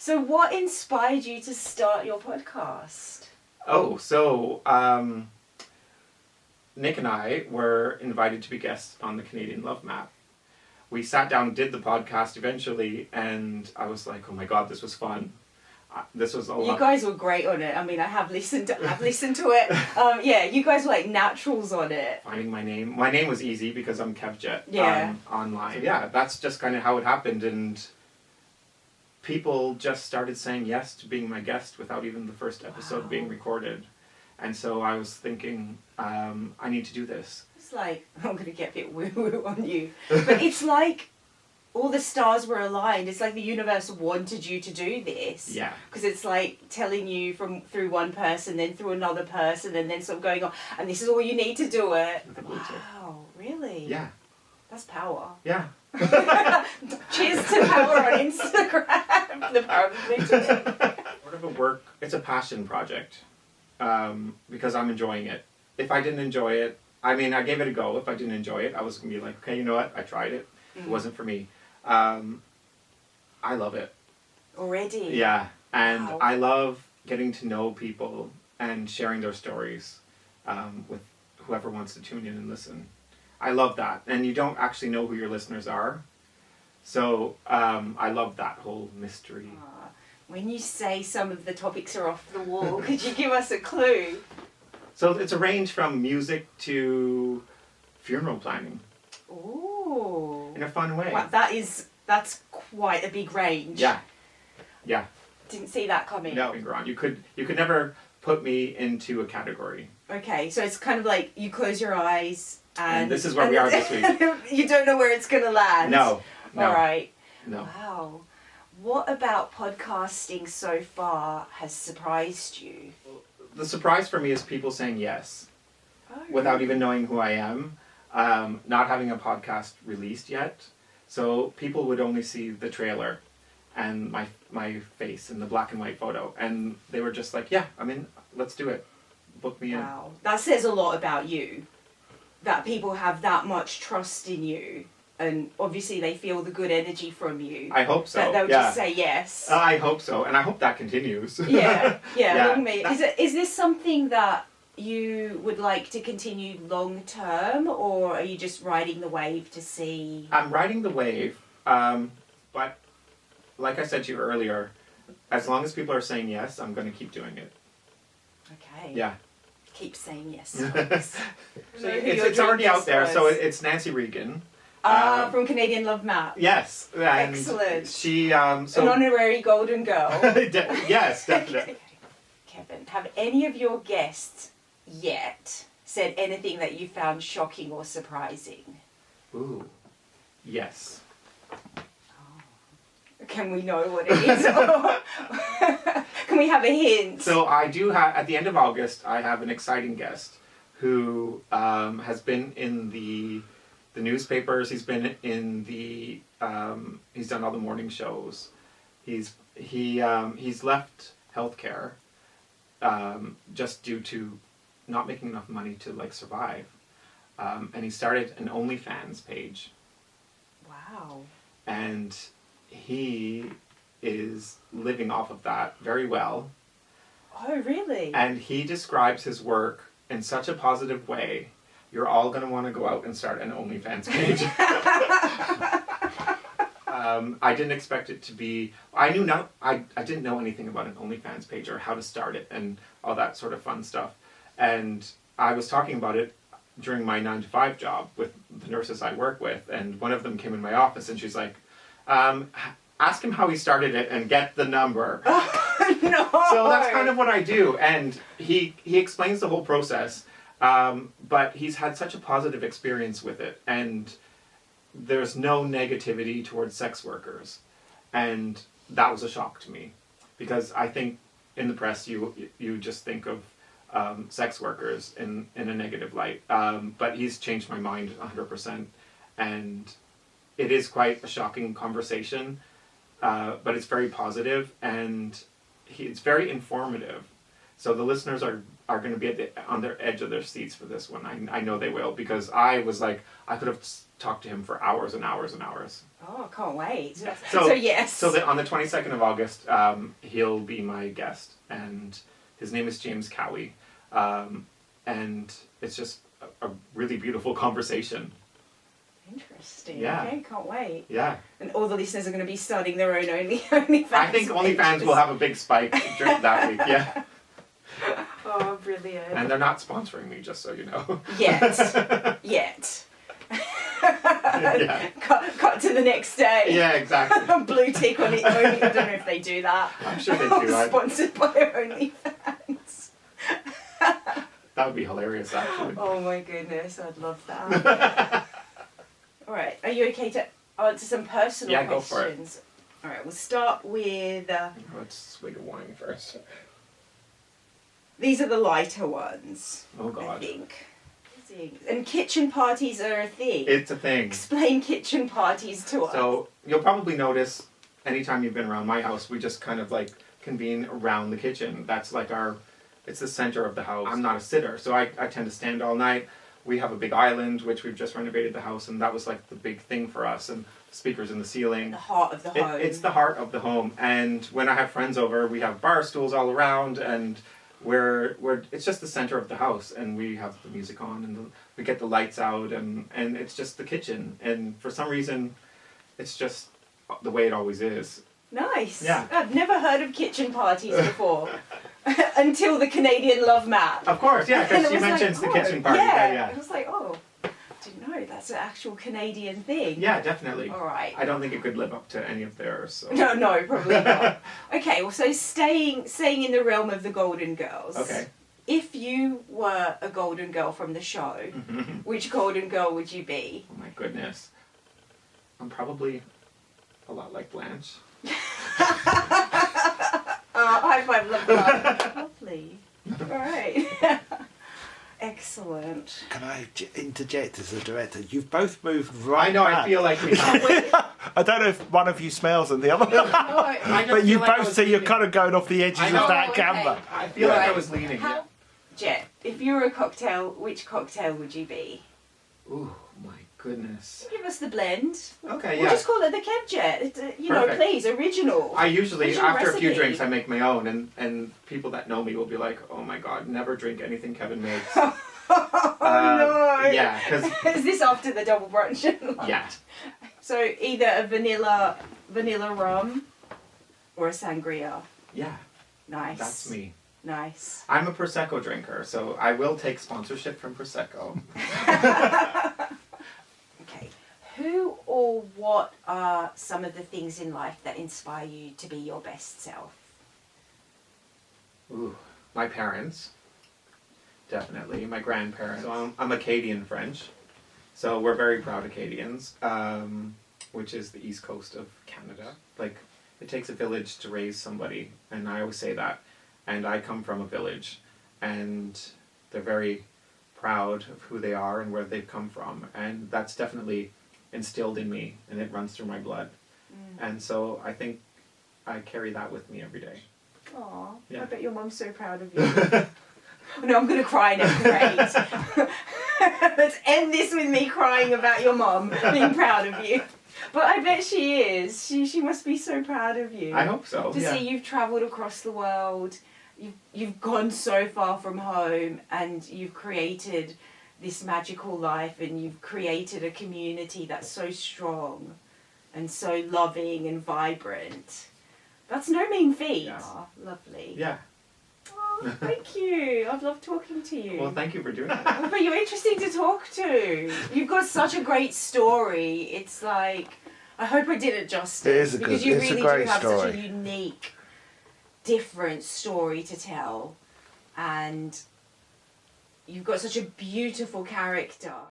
So what inspired you to start your podcast? Nick and I were invited to be guests on the Canadian Love Map. We sat down and did the podcast eventually, and I was like, oh my god, this was fun. This was a lot. You guys were great on it. I mean, I've listened to it. Yeah, you guys were like naturals on it. Finding my name. My name was easy because I'm Kevjet online. So yeah, that's just kind of how it happened, and people just started saying yes to being my guest without even the first episode being recorded. And so I was thinking, I need to do this. It's like, I'm going to get a bit woo-woo on you, but it's like all the stars were aligned. It's like the universe wanted you to do this. Yeah. Because it's like telling you through one person, then through another person, and then sort of going on, and this is all you need to do it. Wow, really? Yeah. That's power. Yeah. Cheers to power on Instagram. The power of Bluetooth. Sort of a work, it's a passion project. Because I'm enjoying it. If I didn't enjoy it, I mean, I gave it a go. If I didn't enjoy it, I was going to be like, okay, you know what? I tried it. It wasn't for me. I love it. Already? Yeah. And wow. I love getting to know people and sharing their stories with whoever wants to tune in and listen. I love that. And you don't actually know who your listeners are. So I love that whole mystery. When you say some of the topics are off the wall, could you give us a clue? So it's a range from music to funeral planning. Ooh. In a fun way. Wow, that's quite a big range. Yeah. Yeah. Didn't see that coming. No, you could never put me into a category. Okay, so it's kind of like you close your eyes and this is where we are this week. You don't know where it's going to land. No. All right. No. Wow. What about podcasting so far has surprised you? The surprise for me is people saying yes, without even knowing who I am, not having a podcast released yet. So people would only see the trailer and my face in the black and white photo, and they were just like, yeah, I'm in, let's do it. Book me in. Wow. That says a lot about you, that people have that much trust in you. And obviously they feel the good energy from you. I hope so. That they'll just say yes. I hope so, and I hope that continues. Yeah. Is this something that you would like to continue long term, or are you just riding the wave to see? I'm riding the wave, but like I said to you earlier, as long as people are saying yes, I'm going to keep doing it. Okay. Yeah. Keep saying yes. It's already out there, so it's Nancy Regan. From Canadian Love Map. Yes. And excellent. She, an honorary golden girl. Yes, definitely. Okay. Kevin, have any of your guests yet said anything that you found shocking or surprising? Ooh. Yes. Can we know what it is? Can we have a hint? So I do have, at the end of August, I have an exciting guest who has been in the newspapers. He's been in the he's done all the morning shows. He's left healthcare just due to not making enough money to like survive, and he started an OnlyFans page. Wow. And he is living off of that very well. Oh, really? And he describes his work in such a positive way. You're all going to want to go out and start an OnlyFans page. I didn't expect it to be... I didn't know anything about an OnlyFans page or how to start it and all that sort of fun stuff. And I was talking about it during my 9-to-5 job with the nurses I work with. And one of them came in my office and she's like, ask him how he started it and get the number. No. So that's kind of what I do. And he explains the whole process. But he's had such a positive experience with it, and there's no negativity towards sex workers, and that was a shock to me, because I think in the press you just think of sex workers in a negative light, but he's changed my mind 100%, and it is quite a shocking conversation, but it's very positive, and it's very informative. So the listeners are are going to be on their edge of their seats for this one. I know they will, because I was like, I could have talked to him for hours and hours and hours. Oh, I can't wait. So yes. So on the 22nd of August, he'll be my guest, and his name is James Cowie, and it's just a really beautiful conversation. Interesting. Yeah. Okay, can't wait. Yeah. And all the listeners are going to be starting their own OnlyFans. I think OnlyFans will have a big spike that week. Yeah. Oh, brilliant. And they're not sponsoring me, just so you know. Yet. Yet. Yeah. Cut to the next day. Yeah, exactly. Blue tick on it. Only, I don't know if they do that. I'm sure they do. Sponsored by OnlyFans. That would be hilarious, actually. Oh my goodness, I'd love that. All right, are you okay to answer some personal Yeah, questions? go for it. All right, we'll start with... Let's swig a wine first. these are the lighter ones. Oh, God. I think. And kitchen parties are a thing. It's a thing. Explain kitchen parties to us. So you'll probably notice anytime you've been around my house, we just kind of like convene around the kitchen. That's like it's the center of the house. I'm not a sitter, so I tend to stand all night. We have a big island, which we've just renovated the house, and that was like the big thing for us. And speakers in the ceiling. The heart of the home. It's the heart of the home. And when I have friends over, we have bar stools all around, and it's just the center of the house, and we have the music on, and we get the lights out, and it's just the kitchen. And for some reason, it's just the way it always is. Nice. Yeah. I've never heard of kitchen parties before. Until the Canadian Love Map. Of course, yeah, because she was mentions like, the kitchen party. Yeah. I was like, oh, I didn't know that's an actual Canadian thing. Yeah, definitely. All right. I don't think it could live up to any of theirs. So. No, probably not. Okay, well, so staying in the realm of the Golden Girls. Okay. If you were a Golden Girl from the show, which Golden Girl would you be? Oh my goodness. I'm probably a lot like Blanche. High five, love that. Lovely. All right. Excellent. Can I interject as a director? You've both moved right I know, back. I feel like we have. I don't know if one of you smells and the other. I But you feel like I both was see you're leaning. kind of going off the edges I of know, that okay. camera. I feel like I Right. was leaning. How, Jet, if you were a cocktail, which cocktail would you be? Ooh, my goodness. Give us the blend. Okay, We'll yeah. just call it the Kevjet. It's, you know, Perfect. please, original. I usually, Original after a few recipe. drinks, I make my own, and people that know me will be like, oh my god, never drink anything Kevin makes. Oh no! Yeah, because... Is this after the double brunch? Yeah. So either a vanilla rum or a sangria. Yeah, Nice. that's me. Nice. I'm a Prosecco drinker, so I will take sponsorship from Prosecco. Okay. Who or what are some of the things in life that inspire you to be your best self? Ooh, my parents. Definitely. My grandparents. So I'm Acadian French. So we're very proud Acadians, which is the east coast of Canada. Like, it takes a village to raise somebody, and I always say that. And I come from a village, and they're very proud of who they are and where they've come from. And that's definitely instilled in me, and it runs through my blood. And so I think I carry that with me every day. Aw, Yeah. I bet your mum's so proud of you. No, I'm going to cry now. Great. Let's end this with me crying about your mum being proud of you. But I bet she is. She must be so proud of you. I hope so. To Yeah. see you've travelled across the world, you've gone so far from home, and you've created this magical life, and you've created a community that's so strong and so loving and vibrant. That's no mean feat. Yeah. Aw, lovely. Yeah. Oh, thank you. I've loved talking to you. Well, thank you for doing that. But you're interesting to talk to. You've got such a great story. It's like, I hope I did it justice. It is a because good- you it's a really great do have such story. a unique, different story to tell. And you've got such a beautiful character.